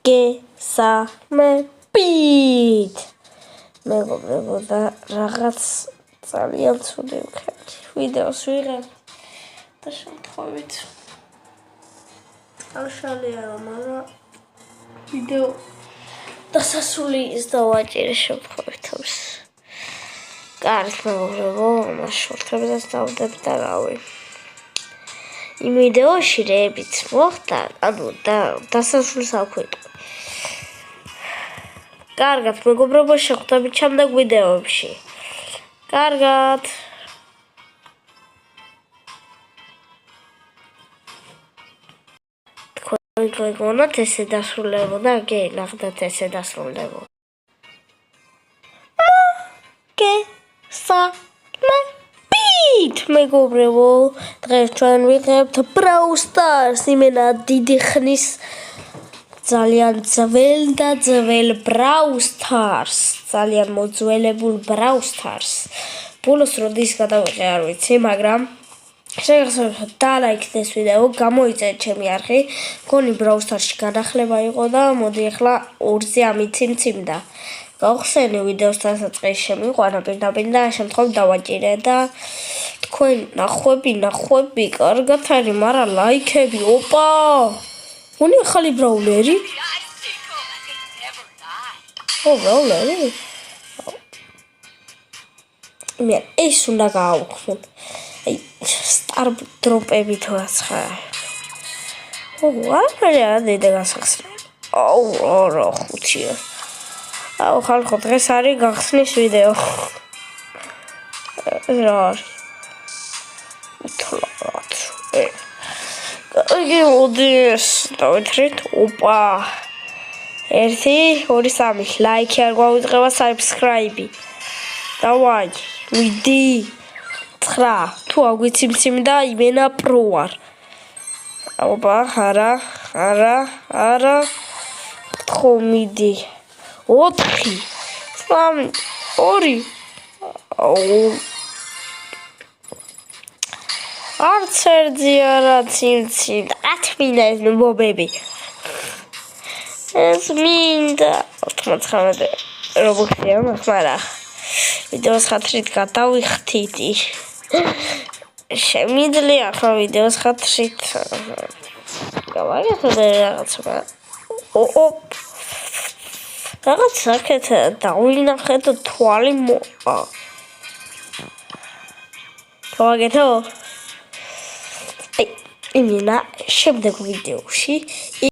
გესალმებით მეგობრებო და რაღაც ძალიან ცუდი ვქენთ ვიდეოს ვიღებ და შემთხვევით აღშალია რომ არა ვიდეო დასასრული ის დავაჭირე შემთხვევით ამის კარგ მეგობრებო ამას შორთებსაც დავდებ და რავი იმ ვიდეოში რეებიც მოხდა ანუ დასასრულს აქვეყნე კარგად მეგობრებო შეხვდებით შემდეგ ვიდეოებში კარგად თქვენ გონათ ესე დასრულებოდა კი ნახდათ ესე დასრულდებოდა გესალმებით მეგობრებო დღეს ჩვენ ვიღებთ Brawl Stars იმენა დიდი ხნის ძალიან ძველ და ძველ Brawl Stars ძალიან მოძველებულ Brawl Stars ბოლოს როდის გადავიღე არ ვიცი მაგრამ შეგახსოვებთ დალაიქეთ ეს ვიდეო გამოიწერეთ ჩემი არხი გონი Brawl Stars-ში განახლება იყო და მოდი ახლა 2-ზე ამიციმციმდა გავხსენე ვიდეოს დასაწყისში შემიყვანა პირდაპირ და შემთხვევით დავაჭირე და თქვენ ნახვები კარგად არის მაგრამ ლაიქები ოპა გონი ახალი ბრაულერი ბრაულერი მე ეს უნდა გავხსენ აი სტარ დროპები თუ აცხა არა დედა გასახსნა რა ხუთია აუ ხალხო დღეს არის გახსნის ვიდეო რა თლათ კარგი მოდის დავეთრით ოპა 1 2 3 ლაიქი არ გვაუწყება subscribe დავაი მიდი 9 თუ აგვიციმციმ და იმენა პრო არ ოპა არა ხო მიდი 4 3 2 არც ერთი არა ციმციმ ათმინა ეს მობები ეს მინდა 99 რობოქსია მაგრამ ვიდეოს ხათრით გადავიხთით შემიძლია ხო ვიდეოს ხათრით გავაკეთე რაღაცა რაღაც საკეთ დავინახეთ თვალი გავაკეთო იმენა შემდეგ ვიდეოში